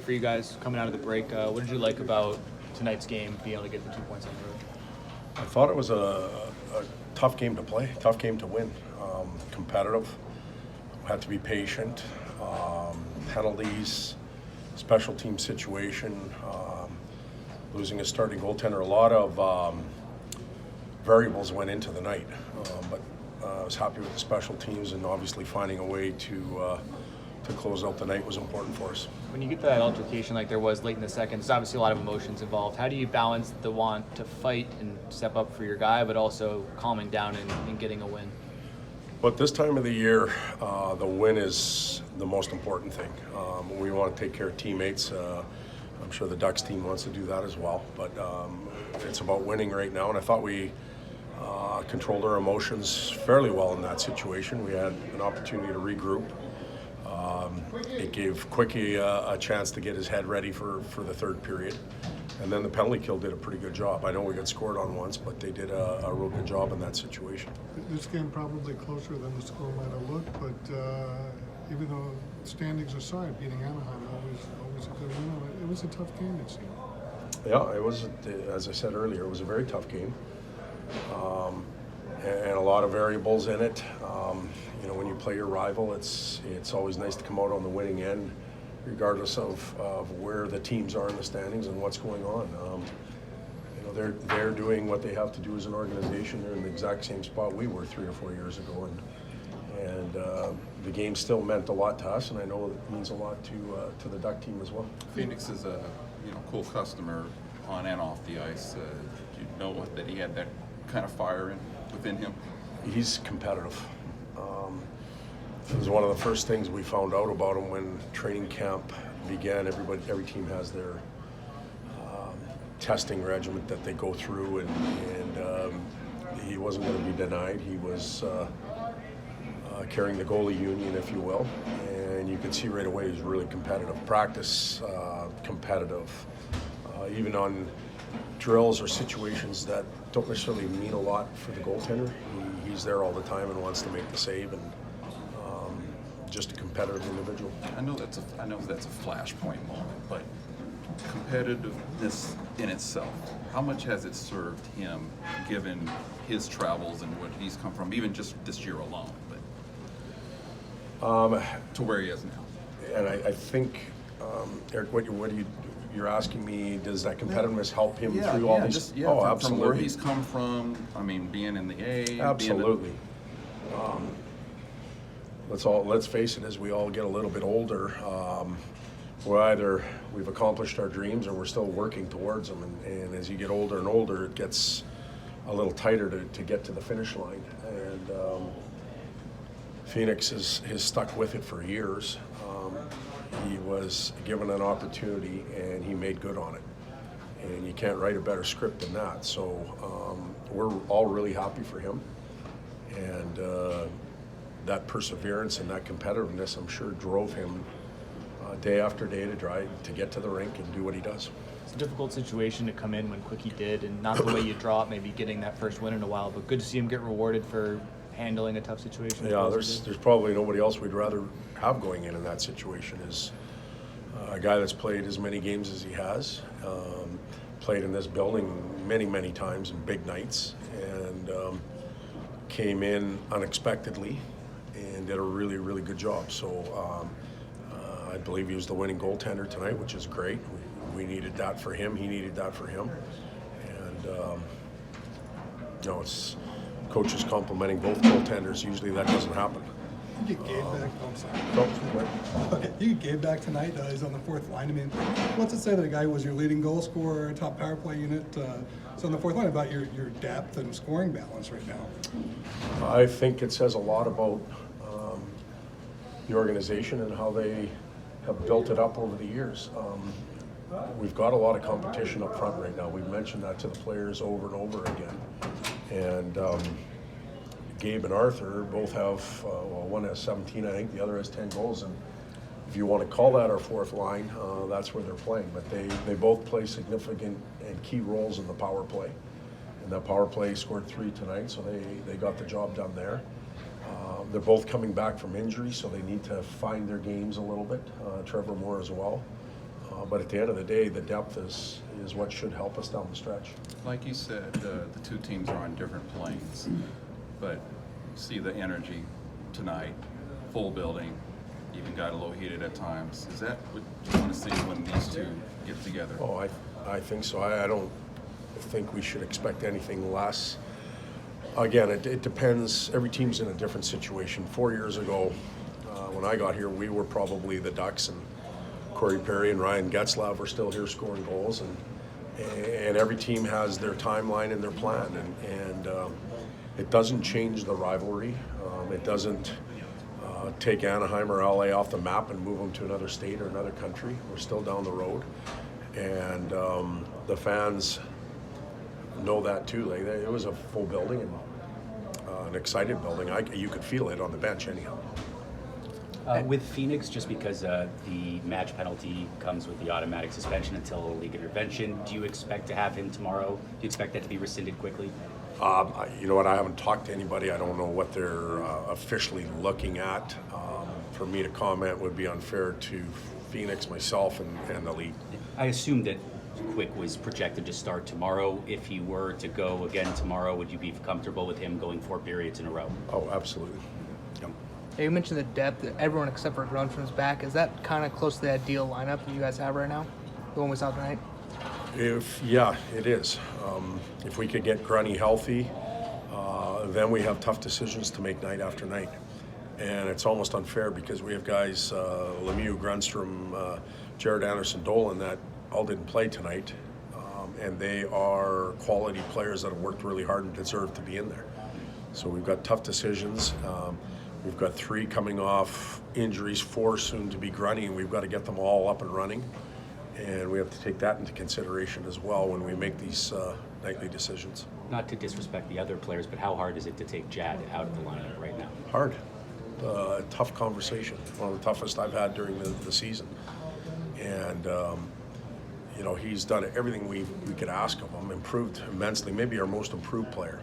For you guys coming out of the break, what did you like about tonight's game, being able to get the 2 points on the road? I thought it was a tough game to play, tough game to win. Competitive, had to be patient. Penalties, special team situation, losing a starting goaltender. A lot of variables went into the night, but I was happy with the special teams, and obviously finding a way to close out the night was important for us. When you get that altercation like there was late in the second, there's obviously a lot of emotions involved. How do you balance the want to fight and step up for your guy, but also calming down and getting a win? But this time of the year, the win is the most important thing. We want to take care of teammates. I'm sure the Ducks team wants to do that as well. But it's about winning right now, and I thought we controlled our emotions fairly well in that situation. We had an opportunity to regroup. It gave Quickie a chance to get his head ready for the third period. And then the penalty kill did a pretty good job. I know we got scored on once, but they did a real good job in that situation. This game probably closer than the score might have looked, but even though standings aside, beating Anaheim always a good win. It was a tough game, it seemed. Yeah, it was, as I said earlier, it was a very tough game. And a lot of variables in it. When you play your rival, it's always nice to come out on the winning end, regardless of where the teams are in the standings and what's going on. They're doing what they have to do as an organization. They're in the exact same spot we were 3 or 4 years ago, and the game still meant a lot to us, and I know it means a lot to the Duck team as well. Phoenix is a cool customer on and off the ice. Do you know that he had that kind of fire within him? He's competitive. It was one of the first things we found out about him when training camp began. Every team has their testing regimen that they go through, and he wasn't going to be denied. He was carrying the goalie union, if you will, and you could see right away he was really competitive. Practice, competitive, even on drills or situations that don't necessarily mean a lot for the goaltender. He's there all the time and wants to make the save, and just a competitive individual. I know that's a flashpoint moment, but competitiveness in itself, how much has it served him given his travels and what he's come from, even just this year alone, but to where he is now? And I think, Eric, you're asking me, does that competitiveness help him through all these? Absolutely. Absolutely. From where he's come from, I mean, being in the A. Absolutely. Let's face it, as we all get a little bit older, we've accomplished our dreams or we're still working towards them. And as you get older and older, it gets a little tighter to get to the finish line. And Phoenix has stuck with it for years. He was given an opportunity and he made good on it. And you can't write a better script than that. So we're all really happy for him. And that perseverance and that competitiveness, I'm sure, drove him day after day to get to the rink and do what he does. It's a difficult situation to come in when Quickie did, and not the way you draw it, maybe getting that first win in a while, but good to see him get rewarded for handling a tough situation. Yeah, there's probably nobody else we'd rather have going in that situation is a guy that's played as many games as he has, played in this building many times in big nights, and came in unexpectedly and did a really good job. So I believe he was the winning goaltender tonight, which is great. We needed that for him. He needed that for him. And it's coaches complimenting both goaltenders. Usually that doesn't happen. You get Gabe back. Okay, you get Gabe back tonight. He's on the fourth line. I mean, what's it say that a guy was your leading goal scorer, top power play unit? So on the fourth line, about your depth and scoring balance right now. I think it says a lot about the organization and how they have built it up over the years. We've got a lot of competition up front right now. We've mentioned that to the players over and over again. And Gabe and Arthur both have, one has 17, I think, the other has 10 goals. And if you want to call that our fourth line, that's where they're playing. But they both play significant and key roles in the power play. And that power play scored 3 tonight, so they got the job done there. They're both coming back from injury, so they need to find their games a little bit. Trevor Moore as well. But at the end of the day, the depth is what should help us down the stretch. Like you said, the two teams are on different planes, but see the energy tonight, full building, even got a little heated at times. Is that what you want to see when these two get together? Oh, I think so. I don't think we should expect anything less. Again, it depends. Every team's in a different situation. 4 years ago, when I got here, we were probably the Ducks, and Corey Perry and Ryan Getzlav were still here scoring goals, and every team has their timeline and their plan, and it doesn't change the rivalry. It doesn't take Anaheim or LA off the map and move them to another state or another country. We're still down the road, and the fans know that too. It was a full building and an excited building. You could feel it on the bench anyhow. With Phoenix, just because the match penalty comes with the automatic suspension until league intervention, do you expect to have him tomorrow? Do you expect that to be rescinded quickly? You know what? I haven't talked to anybody. I don't know what they're officially looking at. For me to comment would be unfair to Phoenix, myself, and the league. I assume that Quick was projected to start tomorrow. If he were to go again tomorrow, would you be comfortable with him going 4 periods in a row? Oh, absolutely. Yep. Yeah, you mentioned the depth. Everyone except for Grundstrom's back. Is that kind of close to the ideal lineup that you guys have right now? The one we saw tonight? Yeah, it is. If we could get Grunny healthy, then we have tough decisions to make night after night. And it's almost unfair because we have guys, Lemieux, Grundstrom, Jared Anderson, Dolan, that all didn't play tonight. And they are quality players that have worked really hard and deserve to be in there. So we've got tough decisions. We've got 3 coming off injuries, 4 soon to be Grunny, and we've got to get them all up and running. And we have to take that into consideration as well when we make these nightly decisions. Not to disrespect the other players, but how hard is it to take Jad out of the lineup right now? Hard. Tough conversation. One of the toughest I've had during the season. And, you know, he's done everything we could ask of him, improved immensely, maybe our most improved player.